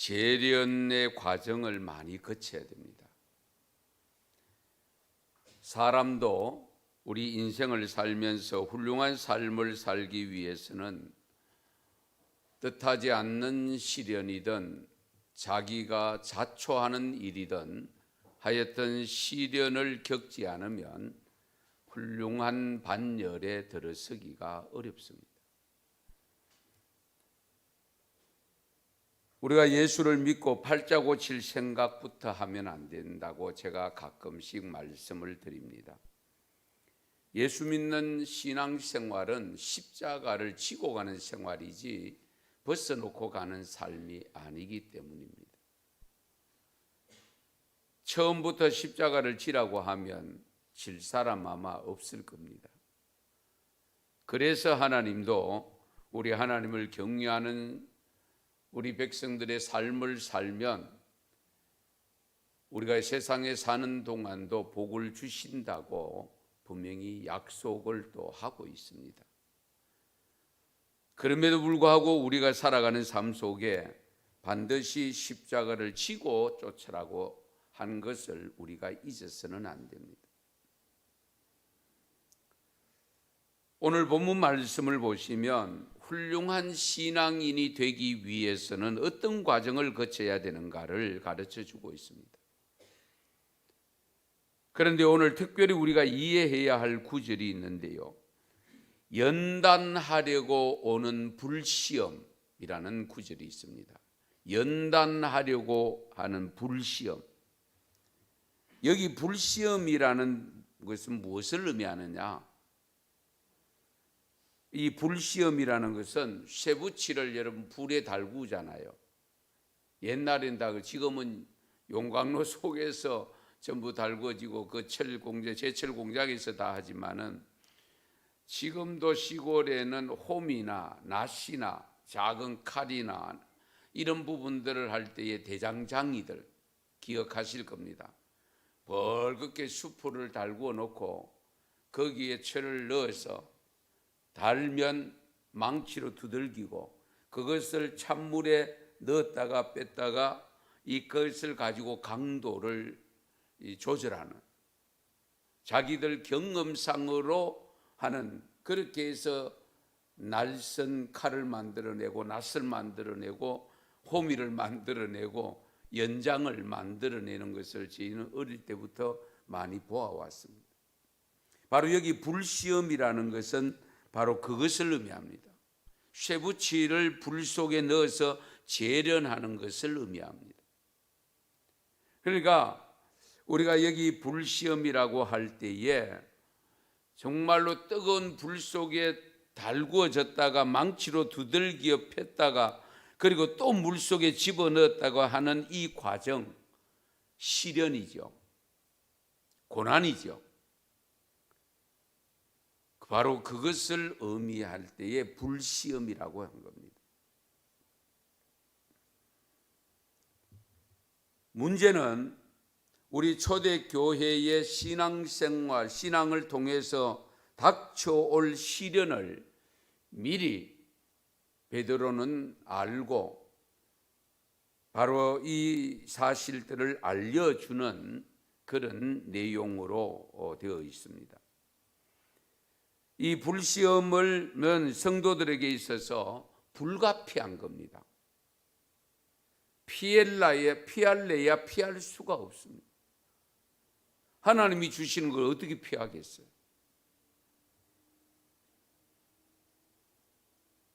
재련의 과정을 많이 거쳐야 됩니다. 사람도 우리 인생을 살면서 훌륭한 삶을 살기 위해서는 뜻하지 않는 시련이든 자기가 자초하는 일이든 하여튼 시련을 겪지 않으면 훌륭한 반열에 들어서기가 어렵습니다. 우리가 예수를 믿고 팔자 고칠 생각부터 하면 안 된다고 제가 가끔씩 말씀을 드립니다. 예수 믿는 신앙생활은 십자가를 지고 가는 생활이지 벗어놓고 가는 삶이 아니기 때문입니다. 처음부터 십자가를 지라고 하면 질 사람 아마 없을 겁니다. 그래서 하나님도 우리 하나님을 경외하는 우리 백성들의 삶을 살면 우리가 세상에 사는 동안도 복을 주신다고 분명히 약속을 또 하고 있습니다. 그럼에도 불구하고 우리가 살아가는 삶 속에 반드시 십자가를 지고 쫓으라고 한 것을 우리가 잊어서는 안 됩니다. 오늘 본문 말씀을 보시면 훌륭한 신앙인이 되기 위해서는 어떤 과정을 거쳐야 되는가를 가르쳐 주고 있습니다. 그런데 오늘 특별히 우리가 이해해야 할 구절이 있는데요. 연단하려고 오는 불시험이라는 구절이 있습니다. 연단하려고 하는 불시험. 여기 불시험이라는 것은 무엇을 의미하느냐? 이 불시험이라는 것은 쇠붙이를 여러분 불에 달구잖아요. 옛날엔 다, 지금은 용광로 속에서 전부 달궈지고 그 제철 공장에서 다 하지만은 지금도 시골에는 홈이나 낫이나 작은 칼이나 이런 부분들을 할 때의 대장장이들 기억하실 겁니다. 벌겋게 수풀을 달구어 놓고 거기에 철을 넣어서 달면 망치로 두들기고 그것을 찬물에 넣었다가 뺐다가 이것을 가지고 강도를 조절하는, 자기들 경험상으로 하는, 그렇게 해서 날선 칼을 만들어내고 낫을 만들어내고 호미를 만들어내고 연장을 만들어내는 것을 저희는 어릴 때부터 많이 보아왔습니다. 바로 여기 불시험이라는 것은 바로 그것을 의미합니다. 쇠붙이를 불 속에 넣어서 재련하는 것을 의미합니다. 그러니까 우리가 여기 불시험이라고 할 때에 정말로 뜨거운 불 속에 달구어졌다가 망치로 두들겨 폈다가 그리고 또 물 속에 집어넣었다가 하는 이 과정, 시련이죠. 고난이죠. 바로 그것을 의미할 때에 불시험이라고 한 겁니다. 문제는 우리 초대교회의 신앙생활, 신앙을 통해서 닥쳐올 시련을 미리 베드로는 알고 바로 이 사실들을 알려주는 그런 내용으로 되어 있습니다. 이 불시험은 성도들에게 있어서 불가피한 겁니다. 피할래야 피할 수가 없습니다. 하나님이 주시는 걸 어떻게 피하겠어요?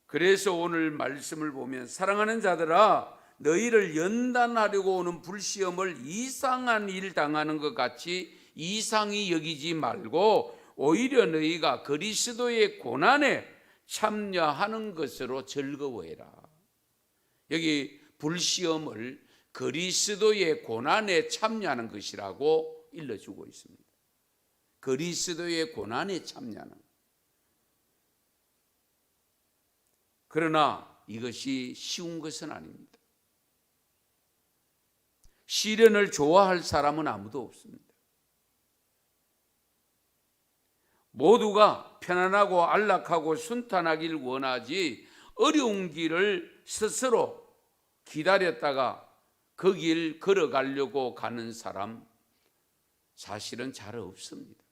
그래서 오늘 말씀을 보면 사랑하는 자들아 너희를 연단하려고 오는 불시험을 이상한 일 당하는 것 같이 이상히 여기지 말고 오히려 너희가 그리스도의 고난에 참여하는 것으로 즐거워해라. 여기 불시험을 그리스도의 고난에 참여하는 것이라고 일러주고 있습니다. 그리스도의 고난에 참여하는. 그러나 이것이 쉬운 것은 아닙니다. 시련을 좋아할 사람은 아무도 없습니다. 모두가 편안하고 안락하고 순탄하길 원하지 어려운 길을 스스로 기다렸다가 그 길 걸어가려고 가는 사람 사실은 잘 없습니다.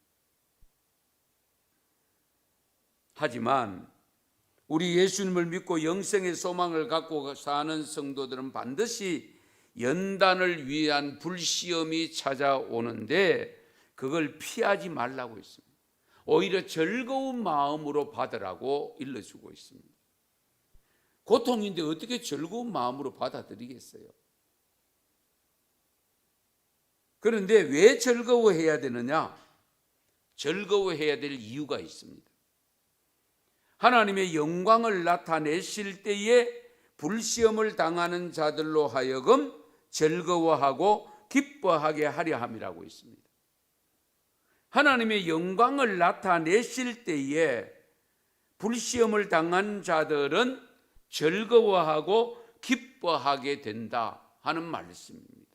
하지만 우리 예수님을 믿고 영생의 소망을 갖고 사는 성도들은 반드시 연단을 위한 불시험이 찾아오는데 그걸 피하지 말라고 했습니다. 오히려 즐거운 마음으로 받으라고 일러주고 있습니다. 고통인데 어떻게 즐거운 마음으로 받아들이겠어요? 그런데 왜 즐거워해야 되느냐? 즐거워해야 될 이유가 있습니다. 하나님의 영광을 나타내실 때에 불시험을 당하는 자들로 하여금 즐거워하고 기뻐하게 하려 함이라고 있습니다. 하나님의 영광을 나타내실 때에 불시험을 당한 자들은 즐거워하고 기뻐하게 된다 하는 말씀입니다.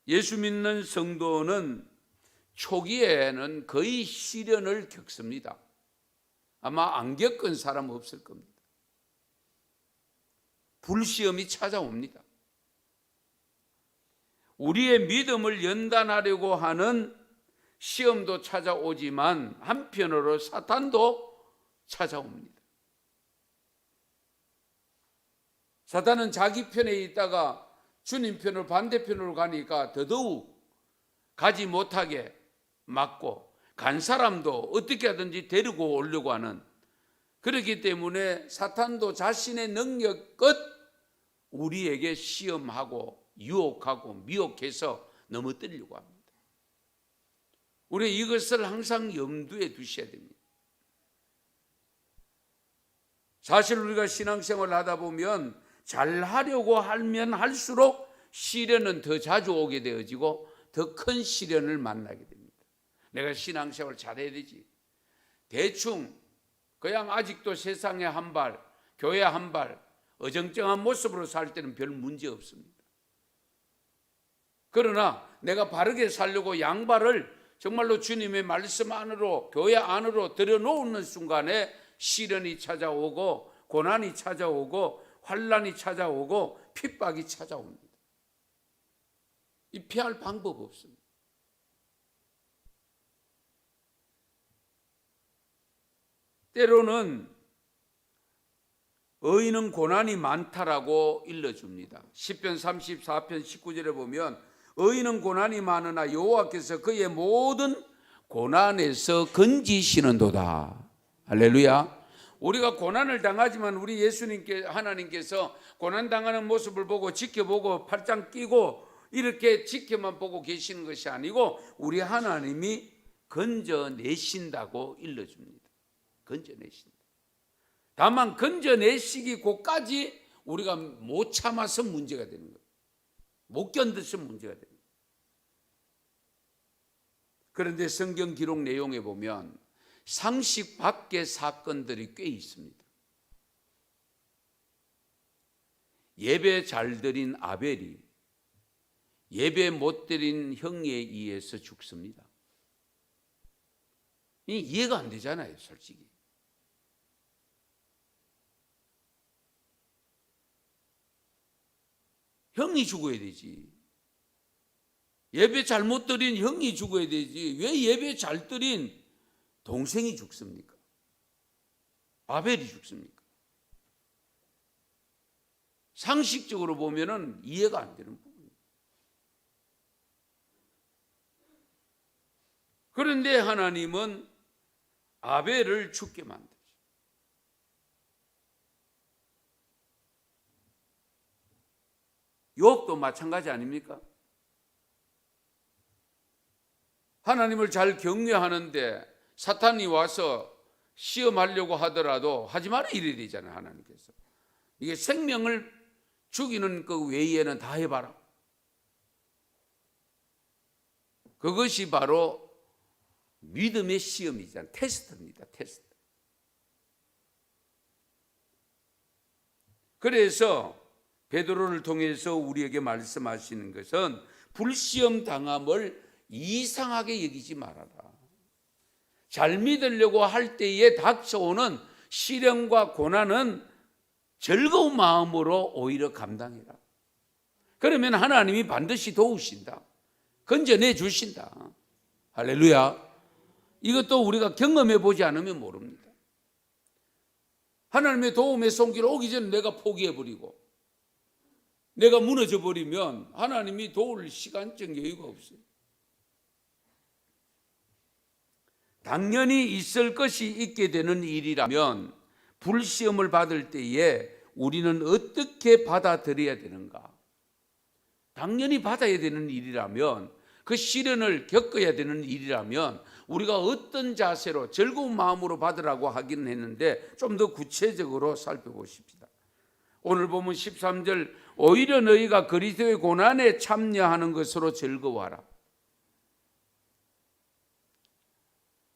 예수 믿는 성도는 초기에는 거의 시련을 겪습니다. 아마 안 겪은 사람 없을 겁니다. 불시험이 찾아옵니다. 우리의 믿음을 연단하려고 하는 시험도 찾아오지만 한편으로 사탄도 찾아옵니다. 사탄은 자기 편에 있다가 주님 편으로 반대편으로 가니까 더더욱 가지 못하게 막고 간 사람도 어떻게 하든지 데리고 오려고 하는, 그렇기 때문에 사탄도 자신의 능력껏 우리에게 시험하고 유혹하고 미혹해서 넘어뜨리려고 합니다. 우리 이것을 항상 염두에 두셔야 됩니다. 사실 우리가 신앙생활을 하다 보면 잘하려고 하면 할수록 시련은 더 자주 오게 되어지고 더 큰 시련을 만나게 됩니다. 내가 신앙생활 잘해야 되지. 대충 그냥 아직도 세상에 한 발, 교회 한 발, 어정쩡한 모습으로 살 때는 별 문제 없습니다. 그러나 내가 바르게 살려고 양발을 정말로 주님의 말씀 안으로, 교회 안으로 들여놓는 순간에 시련이 찾아오고 고난이 찾아오고 환난이 찾아오고 핍박이 찾아옵니다. 이 피할 방법 없습니다. 때로는 의인은 고난이 많다라고 일러줍니다. 시편 34편 19절에 보면 의인은 고난이 많으나 여호와께서 그의 모든 고난에서 건지시는도다. 할렐루야. 우리가 고난을 당하지만 우리 예수님께 하나님께서 고난당하는 모습을 보고 지켜보고 팔짱 끼고 이렇게 지켜만 보고 계시는 것이 아니고 우리 하나님이 건져내신다고 일러줍니다. 건져내신다. 다만 건져내시기 고까지 우리가 못 참아서 문제가 되는 거예요. 못 견뎌서 문제가 됩니다. 그런데 성경 기록 내용에 보면 상식 밖의 사건들이 꽤 있습니다. 예배 잘 드린 아벨이 예배 못 드린 형에 의해서 죽습니다. 이해가 안 되잖아요, 솔직히. 형이 죽어야 되지. 예배 잘못 드린 형이 죽어야 되지. 왜 예배 잘 드린 동생이 죽습니까? 아벨이 죽습니까? 상식적으로 보면은 이해가 안 되는 부분이에요. 그런데 하나님은 아벨을 죽게 만들죠. 욥도 마찬가지 아닙니까? 하나님을 잘 경외하는데 사탄이 와서 시험하려고 하더라도 하지 마라 이래야 되잖아요. 하나님께서 이게 생명을 죽이는 그 외에는 다 해봐라. 그것이 바로 믿음의 시험이잖아요. 테스트입니다. 테스트. 그래서 베드로를 통해서 우리에게 말씀하시는 것은 불시험 당함을 이상하게 여기지 말아라. 잘 믿으려고 할 때에 닥쳐오는 시련과 고난은 즐거운 마음으로 오히려 감당해라. 그러면 하나님이 반드시 도우신다. 건져내 주신다. 할렐루야. 이것도 우리가 경험해 보지 않으면 모릅니다. 하나님의 도움의 손길 오기 전에 내가 포기해버리고 내가 무너져 버리면 하나님이 도울 시간적 여유가 없어요. 당연히 있을 것이 있게 되는 일이라면 불시험을 받을 때에 우리는 어떻게 받아들여야 되는가? 당연히 받아야 되는 일이라면, 그 시련을 겪어야 되는 일이라면 우리가 어떤 자세로 즐거운 마음으로 받으라고 하기는 했는데 좀 더 구체적으로 살펴보십시다. 오늘 보면 13절, 오히려 너희가 그리스도의 고난에 참여하는 것으로 즐거워하라.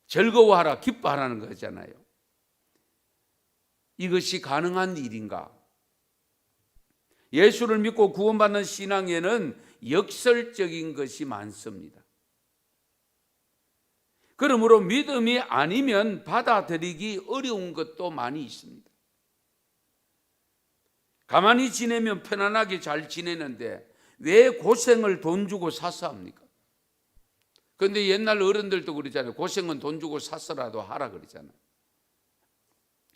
즐거워하라, 기뻐하라는 거잖아요. 이것이 가능한 일인가? 예수를 믿고 구원받는 신앙에는 역설적인 것이 많습니다. 그러므로 믿음이 아니면 받아들이기 어려운 것도 많이 있습니다. 가만히 지내면 편안하게 잘 지내는데 왜 고생을 돈 주고 사서 합니까? 그런데 옛날 어른들도 그러잖아요. 고생은 돈 주고 사서라도 하라 그러잖아요.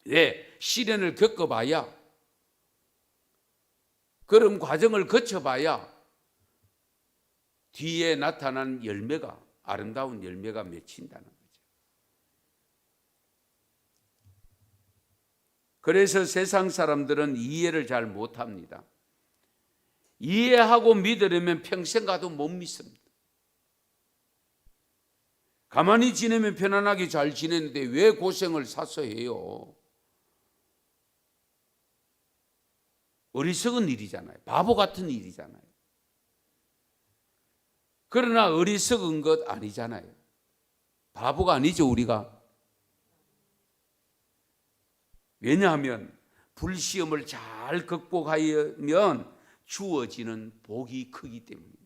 왜? 시련을 겪어봐야, 그런 과정을 거쳐봐야 뒤에 나타난 열매가, 아름다운 열매가 맺힌다는 거죠. 그래서 세상 사람들은 이해를 잘 못합니다. 이해하고 믿으려면 평생 가도 못 믿습니다. 가만히 지내면 편안하게 잘 지내는데 왜 고생을 사서 해요? 어리석은 일이잖아요. 바보 같은 일이잖아요. 그러나 어리석은 것 아니잖아요. 바보가 아니죠, 우리가. 왜냐하면 불시험을 잘 극복하면 주어지는 복이 크기 때문입니다.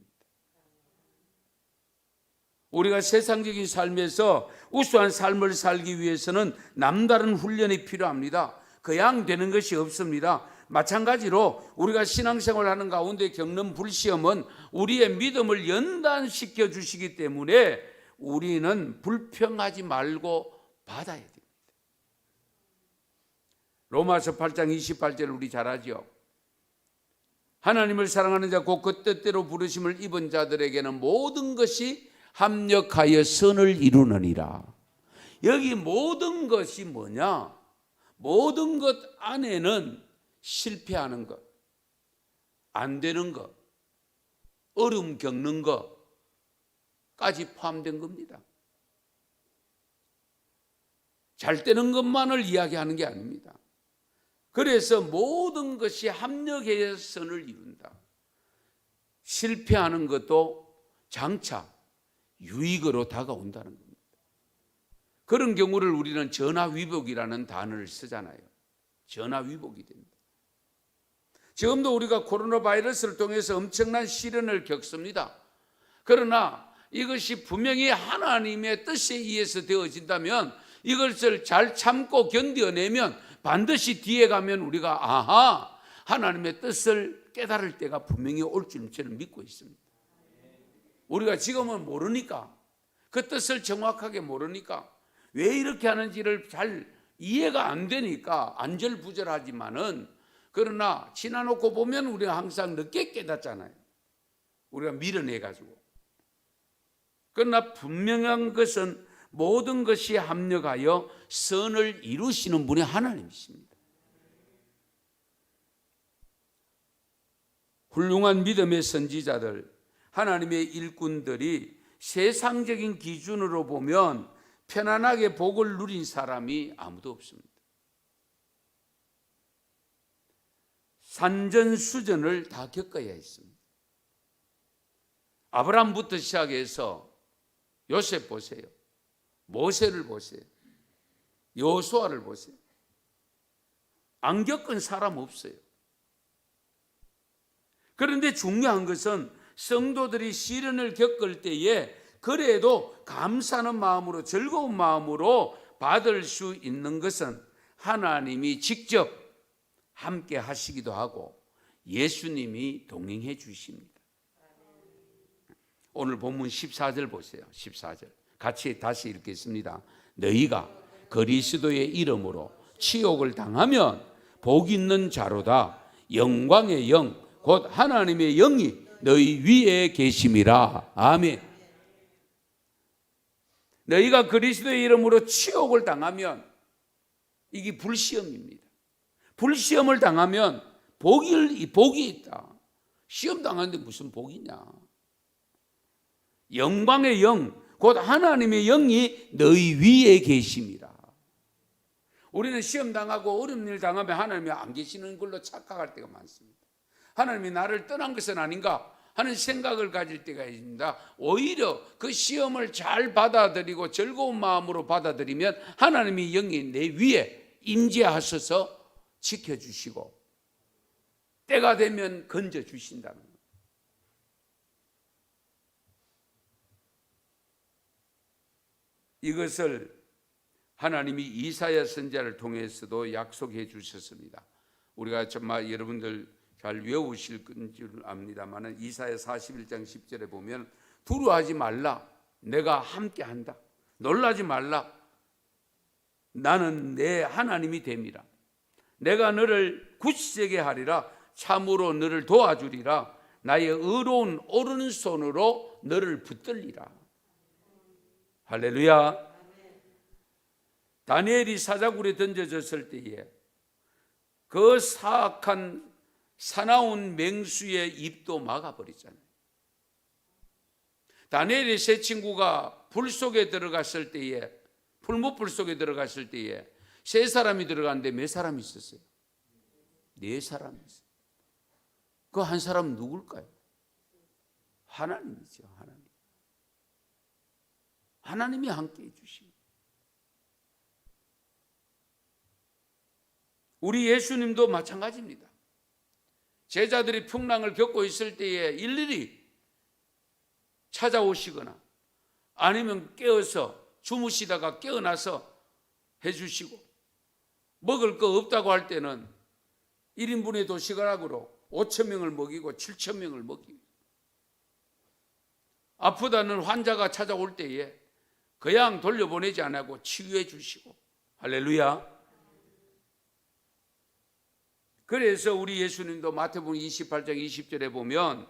우리가 세상적인 삶에서 우수한 삶을 살기 위해서는 남다른 훈련이 필요합니다. 그냥 되는 것이 없습니다. 마찬가지로 우리가 신앙생활하는 가운데 겪는 불시험은 우리의 믿음을 연단시켜 주시기 때문에 우리는 불평하지 말고 받아야 됩니다. 로마서 8장 28절 우리 잘 알죠? 하나님을 사랑하는 자 곧 그 뜻대로 부르심을 입은 자들에게는 모든 것이 합력하여 선을 이루느니라. 여기 모든 것이 뭐냐? 모든 것 안에는 실패하는 것, 안 되는 것, 어려움 겪는 것까지 포함된 겁니다. 잘 되는 것만을 이야기하는 게 아닙니다. 그래서 모든 것이 합력해서 선을 이룬다. 실패하는 것도 장차 유익으로 다가온다는 겁니다. 그런 경우를 우리는 전화위복이라는 단어를 쓰잖아요. 전화위복이 됩니다. 지금도 우리가 코로나 바이러스를 통해서 엄청난 시련을 겪습니다. 그러나 이것이 분명히 하나님의 뜻에 의해서 되어진다면, 이것을 잘 참고 견뎌내면 반드시 뒤에 가면 우리가 아하, 하나님의 뜻을 깨달을 때가 분명히 올 줄 저는 믿고 있습니다. 우리가 지금은 모르니까, 그 뜻을 정확하게 모르니까, 왜 이렇게 하는지를 잘 이해가 안 되니까 안절부절하지만은, 그러나 지나놓고 보면 우리가 항상 늦게 깨닫잖아요. 우리가 밀어내가지고. 그러나 분명한 것은 모든 것이 합력하여 선을 이루시는 분이 하나님이십니다. 훌륭한 믿음의 선지자들, 하나님의 일꾼들이 세상적인 기준으로 보면 편안하게 복을 누린 사람이 아무도 없습니다. 산전수전을 다 겪어야 했습니다. 아브라함부터 시작해서 요셉 보세요. 모세를 보세요. 여호수아를 보세요. 안 겪은 사람 없어요. 그런데 중요한 것은 성도들이 시련을 겪을 때에 그래도 감사하는 마음으로, 즐거운 마음으로 받을 수 있는 것은 하나님이 직접 함께 하시기도 하고 예수님이 동행해 주십니다. 오늘 본문 14절 보세요. 14절 같이 다시 읽겠습니다. 너희가 그리스도의 이름으로 치욕을 당하면 복 있는 자로다. 영광의 영 곧 하나님의 영이 너희 위에 계심이라. 아멘. 너희가 그리스도의 이름으로 치욕을 당하면 이게 불시험입니다. 불시험을 당하면 복이 있다. 시험 당하는데 무슨 복이냐. 영광의 영 곧 하나님의 영이 너희 위에 계심이라. 우리는 시험 당하고 어려운 일 당하면 하나님이 안 계시는 걸로 착각할 때가 많습니다. 하나님이 나를 떠난 것은 아닌가 하는 생각을 가질 때가 있습니다. 오히려 그 시험을 잘 받아들이고 즐거운 마음으로 받아들이면 하나님의 영이 내 위에 임재하셔서 지켜주시고 때가 되면 건져주신다는 거예요. 이것을 하나님이 이사야 선지자를 통해서도 약속해 주셨습니다. 우리가 정말 여러분들 잘 외우실 줄 압니다만 이사야 41장 10절에 보면 두려워하지 말라 내가 함께한다. 놀라지 말라 나는 내 하나님이 됨이라. 내가 너를 굳세게 하리라. 참으로 너를 도와주리라. 나의 의로운 오른손으로 너를 붙들리라. 할렐루야. 다니엘이 사자굴에 던져졌을 때에 그 사악한 사나운 맹수의 입도 막아버리잖아요. 다니엘의 세 친구가 불 속에 들어갔을 때에 풀무불 속에 들어갔을 때에 세 사람이 들어갔는데 몇 사람이 있었어요? 네 사람이 있어요. 그 한 사람은 누굴까요? 하나님이죠. 하나님. 하나님이 함께 해주십니다. 우리 예수님도 마찬가지입니다. 제자들이 풍랑을 겪고 있을 때에 일일이 찾아오시거나 아니면 깨어서 주무시다가 깨어나서 해주시고 먹을 거 없다고 할 때는 1인분의 도시락으로 5,000명을 먹이고 7,000명을 먹이고 아프다는 환자가 찾아올 때에 그냥 돌려보내지 않고 치유해 주시고 할렐루야. 그래서 우리 예수님도 마태복음 28장 20절에 보면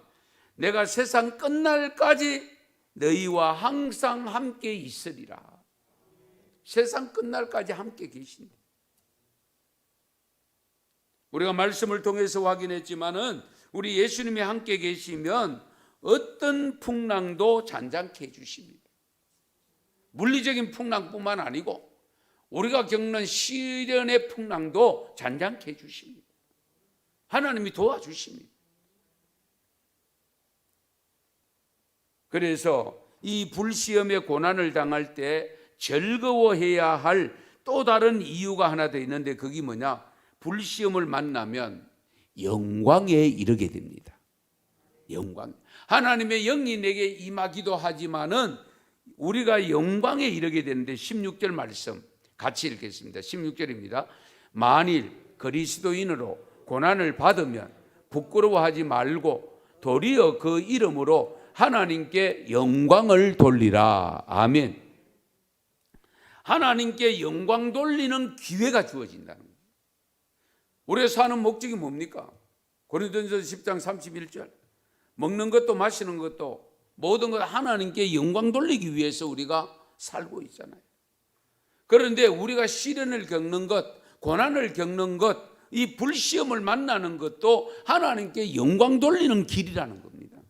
내가 세상 끝날까지 너희와 항상 함께 있으리라. 세상 끝날까지 함께 계신다. 우리가 말씀을 통해서 확인했지만은 우리 예수님이 함께 계시면 어떤 풍랑도 잔잔케 해주십니다. 물리적인 풍랑뿐만 아니고 우리가 겪는 시련의 풍랑도 잔잔케 해주십니다. 하나님이 도와주십니다. 그래서 이 불시험의 고난을 당할 때 즐거워해야 할 또 다른 이유가 하나 더 있는데 그게 뭐냐? 불시험을 만나면 영광에 이르게 됩니다. 영광. 하나님의 영이 내게 임하기도 하지만은 우리가 영광에 이르게 되는데 16절 말씀 같이 읽겠습니다. 16절입니다. 만일 그리스도인으로 고난을 받으면 부끄러워하지 말고 도리어 그 이름으로 하나님께 영광을 돌리라. 아멘. 하나님께 영광 돌리는 기회가 주어진다는 거예요. 우리가 사는 목적이 뭡니까? 고린도전서 10장 31절 먹는 것도 마시는 것도 모든 것 하나님께 영광 돌리기 위해서 우리가 살고 있잖아요. 그런데 우리가 시련을 겪는 것, 고난을 겪는 것, 이 불시험을 만나는 것도 하나님께 영광 돌리는 길이라는 겁니다.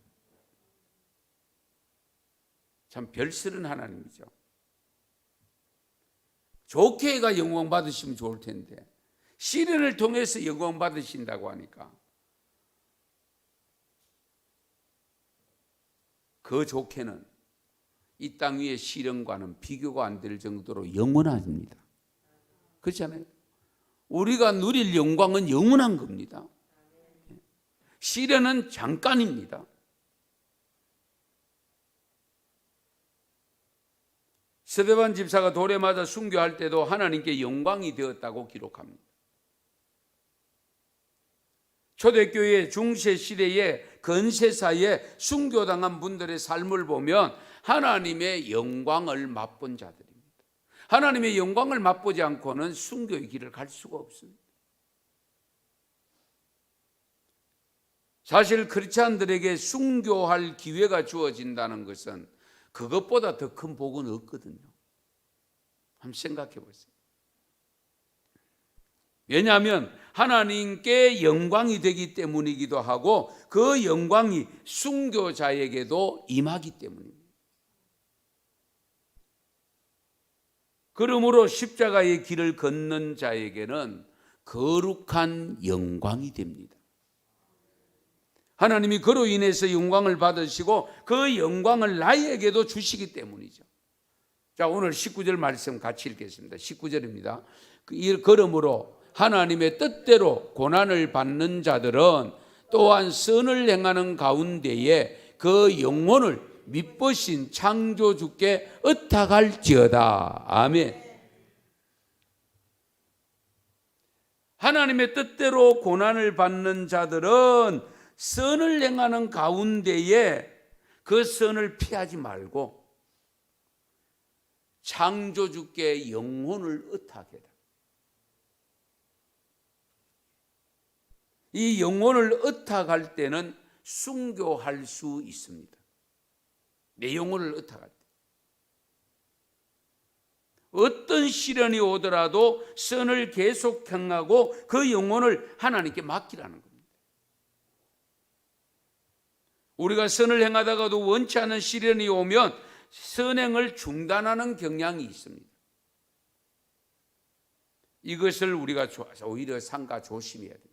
참 별스런 하나님이죠. 좋게가 영광 받으시면 좋을 텐데 시련을 통해서 영광 받으신다고 하니까 그 좋게는 이 땅 위의 시련과는 비교가 안 될 정도로 영원합니다. 그렇잖아요. 우리가 누릴 영광은 영원한 겁니다. 시련은 잠깐입니다. 스데반 집사가 돌에 맞아 순교할 때도 하나님께 영광이 되었다고 기록합니다. 초대교회 중세 시대의 건세사에 순교당한 분들의 삶을 보면 하나님의 영광을 맛본 자들입니다. 하나님의 영광을 맛보지 않고는 순교의 길을 갈 수가 없습니다. 사실 크리스찬들에게 순교할 기회가 주어진다는 것은 그것보다 더 큰 복은 없거든요. 한번 생각해 보세요. 왜냐하면 하나님께 영광이 되기 때문이기도 하고 그 영광이 순교자에게도 임하기 때문입니다. 그러므로 십자가의 길을 걷는 자에게는 거룩한 영광이 됩니다. 하나님이 그로 인해서 영광을 받으시고 그 영광을 나에게도 주시기 때문이죠. 자, 오늘 19절 말씀 같이 읽겠습니다. 19절입니다. 그러므로 하나님의 뜻대로 고난을 받는 자들은 또한 선을 행하는 가운데에 그 영혼을 미쁘신 창조주께 의탁할지어다. 아멘. 하나님의 뜻대로 고난을 받는 자들은 선을 행하는 가운데에 그 선을 피하지 말고 창조주께 영혼을 의탁해라. 이 영혼을 의탁할 때는 순교할 수 있습니다. 내 영혼을 의탁할 때. 어떤 시련이 오더라도 선을 계속 행하고 그 영혼을 하나님께 맡기라는 겁니다. 우리가 선을 행하다가도 원치 않은 시련이 오면 선행을 중단하는 경향이 있습니다. 이것을 우리가 오히려 삼가 조심해야 됩니다.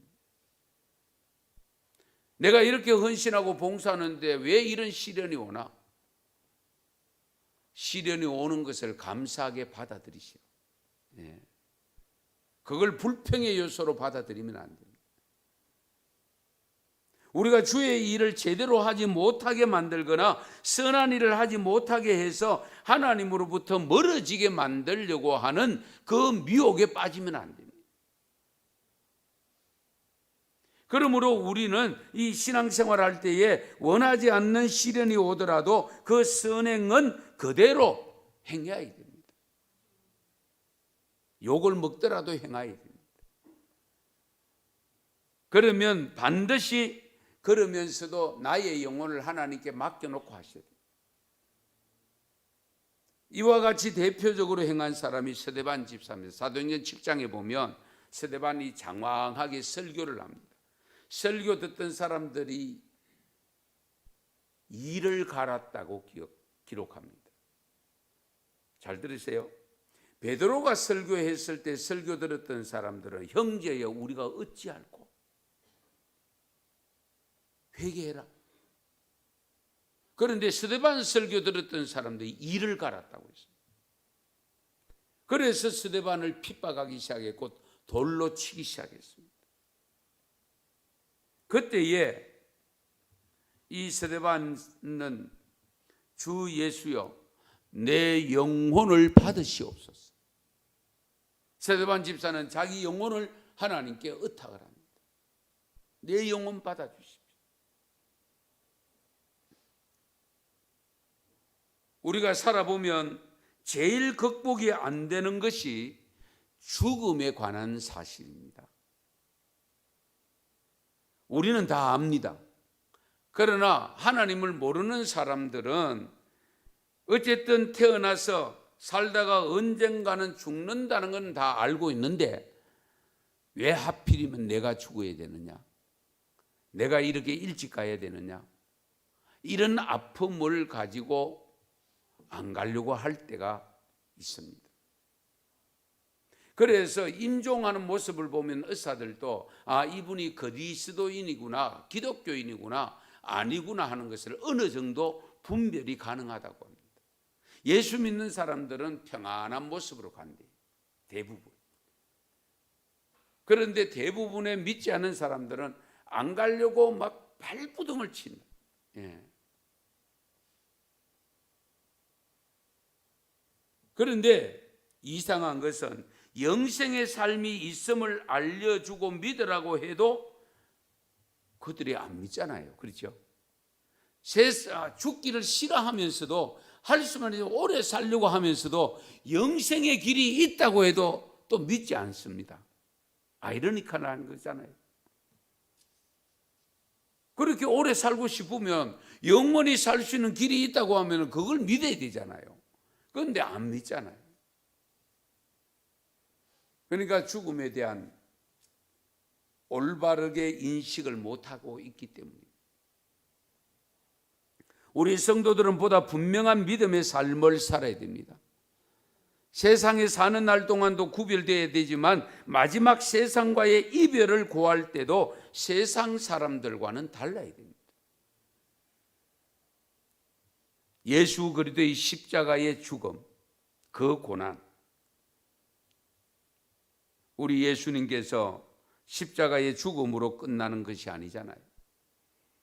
내가 이렇게 헌신하고 봉사하는데 왜 이런 시련이 오나? 시련이 오는 것을 감사하게 받아들이시오. 예. 그걸 불평의 요소로 받아들이면 안 됩니다. 우리가 주의 일을 제대로 하지 못하게 만들거나 선한 일을 하지 못하게 해서 하나님으로부터 멀어지게 만들려고 하는 그 미혹에 빠지면 안 됩니다. 그러므로 우리는 이 신앙생활 할 때에 원하지 않는 시련이 오더라도 그 선행은 그대로 행해야 됩니다. 욕을 먹더라도 행해야 됩니다. 그러면 반드시 그러면서도 나의 영혼을 하나님께 맡겨놓고 하셔야 돼요. 이와 같이 대표적으로 행한 사람이 스데반 집사입니다. 사도행전 7장에 보면 스데반이 장황하게 설교를 합니다. 설교 듣던 사람들이 이를 갈았다고 기록합니다. 잘 들으세요. 베드로가 설교했을 때 설교 들었던 사람들은 형제여 우리가 어찌할꼬 회개해라. 그런데 스데반 설교 들었던 사람들이 이를 갈았다고 했습니다. 그래서 스데반을 핍박하기 시작했고 돌로 치기 시작했습니다. 그때에 이 스데반은 주 예수여 내 영혼을 받으시옵소서. 스데반 집사는 자기 영혼을 하나님께 의탁을 합니다. 내 영혼 받아주십시오. 우리가 살아보면 제일 극복이 안 되는 것이 죽음에 관한 사실입니다. 우리는 다 압니다. 그러나 하나님을 모르는 사람들은 어쨌든 태어나서 살다가 언젠가는 죽는다는 건 다 알고 있는데 왜 하필이면 내가 죽어야 되느냐? 내가 이렇게 일찍 가야 되느냐? 이런 아픔을 가지고 안 가려고 할 때가 있습니다. 그래서 임종하는 모습을 보면 의사들도 이분이 그리스도인이구나 기독교인이구나 아니구나 하는 것을 어느 정도 분별이 가능하다고 합니다. 예수 믿는 사람들은 평안한 모습으로 간대요. 대부분. 그런데 대부분의 믿지 않는 사람들은 안 가려고 막 발부둥을 친다. 예. 그런데 이상한 것은 영생의 삶이 있음을 알려주고 믿으라고 해도 그들이 안 믿잖아요. 그렇죠? 죽기를 싫어하면서도 할 수만 있으면 오래 살려고 하면서도 영생의 길이 있다고 해도 또 믿지 않습니다. 아이러니컬한 거잖아요. 그렇게 오래 살고 싶으면 영원히 살 수 있는 길이 있다고 하면 그걸 믿어야 되잖아요. 그런데 안 믿잖아요. 그러니까 죽음에 대한 올바르게 인식을 못하고 있기 때문입니다. 우리 성도들은 보다 분명한 믿음의 삶을 살아야 됩니다. 세상에 사는 날 동안도 구별되어야 되지만 마지막 세상과의 이별을 고할 때도 세상 사람들과는 달라야 됩니다. 예수 그리스도의 십자가의 죽음, 그 고난, 우리 예수님께서 십자가의 죽음으로 끝나는 것이 아니잖아요.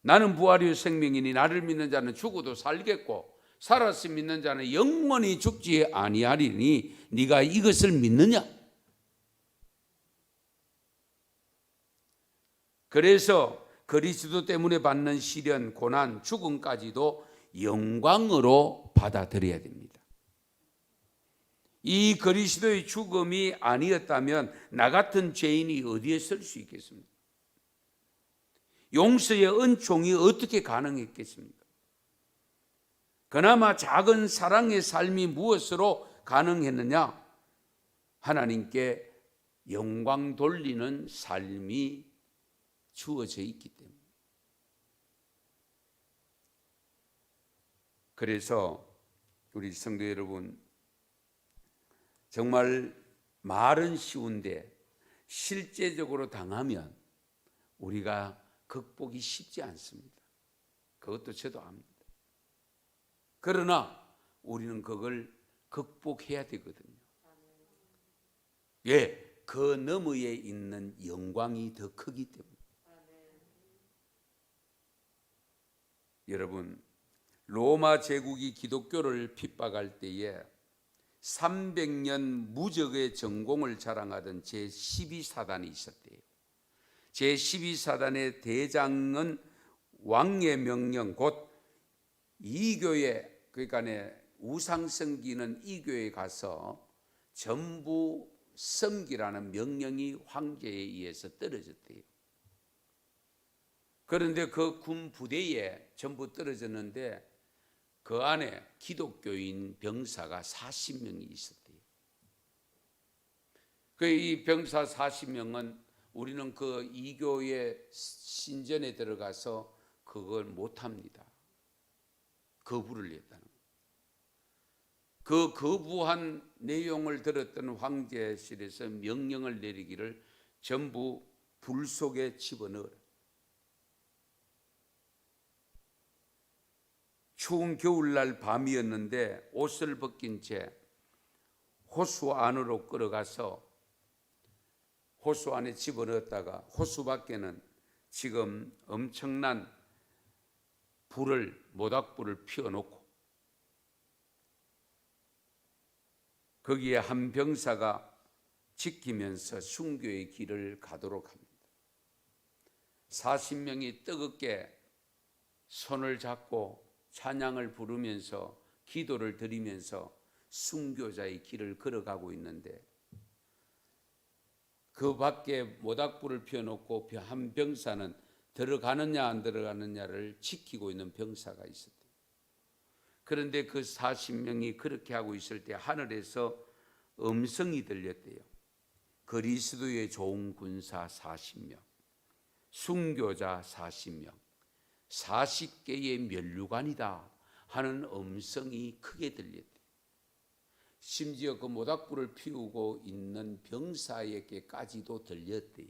나는 부활이요 생명이니 나를 믿는 자는 죽어도 살겠고 살아서 믿는 자는 영원히 죽지 아니하리니 네가 이것을 믿느냐? 그래서 그리스도 때문에 받는 시련, 고난, 죽음까지도 영광으로 받아들여야 됩니다. 이 그리스도의 죽음이 아니었다면 나 같은 죄인이 어디에 설 수 있겠습니까? 용서의 은총이 어떻게 가능했겠습니까? 그나마 작은 사랑의 삶이 무엇으로 가능했느냐? 하나님께 영광 돌리는 삶이 주어져 있기 때문에. 그래서 우리 성도 여러분, 정말 말은 쉬운데 실제적으로 당하면 우리가 극복이 쉽지 않습니다. 그것도 저도 압니다. 그러나 우리는 그걸 극복해야 되거든요. 예, 그 너머에 있는 영광이 더 크기 때문에. 여러분, 로마 제국이 기독교를 핍박할 때에 300년 무적의 전공을 자랑하던 제12사단이 있었대요. 제12사단의 대장은 왕의 명령, 곧 이교회, 그러니까 우상 섬기는 이교회에 가서 전부 섬기라는 명령이 황제에 의해서 떨어졌대요. 그런데 그 군 부대에 전부 떨어졌는데 그 안에 기독교인 병사가 40명이 있었대요. 이 병사 40명은 우리는 그 이교의 신전에 들어가서 그걸 못합니다. 거부를 했다는 거예요. 그 거부한 내용을 들었던 황제실에서 명령을 내리기를 전부 불 속에 집어넣으라. 추운 겨울날 밤이었는데 옷을 벗긴 채 호수 안으로 끌어가서 호수 안에 집어넣었다가 호수 밖에는 지금 엄청난 모닥불을 피워놓고 거기에 한 병사가 지키면서 순교의 길을 가도록 합니다. 40명이 뜨겁게 손을 잡고 찬양을 부르면서 기도를 드리면서 순교자의 길을 걸어가고 있는데 그 밖에 모닥불을 피워놓고 한 병사는 들어가느냐 안 들어가느냐를 지키고 있는 병사가 있었대요. 그런데 그 40명이 그렇게 하고 있을 때 하늘에서 음성이 들렸대요. 그리스도의 좋은 군사 40명, 순교자 40명, 40개의 면류관이다 하는 음성이 크게 들렸대요. 심지어 그 모닥불을 피우고 있는 병사에게까지도 들렸대요.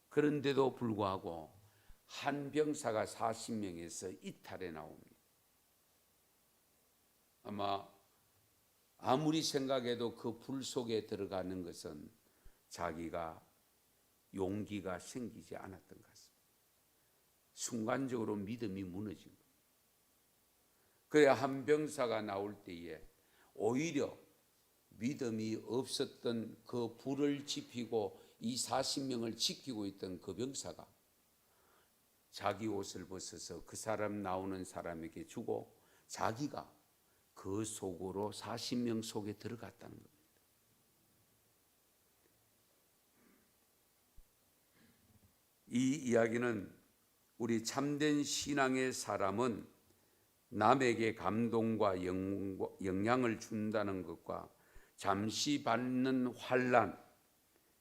그런데도 불구하고 한 병사가 40명에서 이탈해 나옵니다. 아무리 생각해도 그 불 속에 들어가는 것은 자기가 용기가 생기지 않았던 것 같습니다. 순간적으로 믿음이 무너진 거예요. 그래야 한 병사가 나올 때에 오히려 믿음이 없었던 그 불을 지피고 이 40명을 지키고 있던 그 병사가 자기 옷을 벗어서 그 사람 나오는 사람에게 주고 자기가 그 속으로 40명 속에 들어갔다는 겁니다. 이 이야기는 우리 참된 신앙의 사람은 남에게 감동과 영향을 준다는 것과 잠시 받는 환난,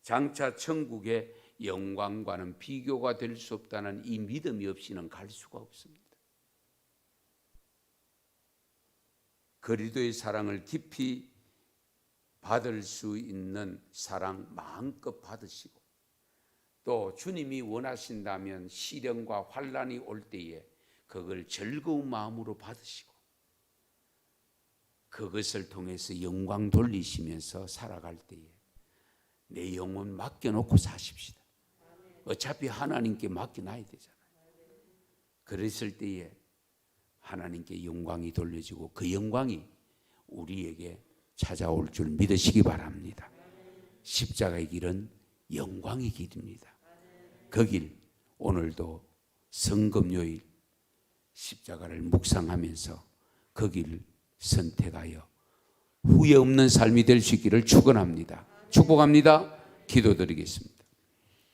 장차 천국의 영광과는 비교가 될 수 없다는 이 믿음이 없이는 갈 수가 없습니다. 그리스도의 사랑을 깊이 받을 수 있는 사랑 마음껏 받으시고, 또 주님이 원하신다면 시련과 환난이 올 때에 그걸 즐거운 마음으로 받으시고 그것을 통해서 영광 돌리시면서 살아갈 때에 내 영혼 맡겨놓고 사십시다. 어차피 하나님께 맡겨놔야 되잖아요. 그랬을 때에 하나님께 영광이 돌려지고 그 영광이 우리에게 찾아올 줄 믿으시기 바랍니다. 십자가의 길은 영광의 길입니다. 그 길 오늘도 성금요일 십자가를 묵상하면서 그 길을 선택하여 후회 없는 삶이 될 수 있기를 축원합니다. 축복합니다. 기도드리겠습니다.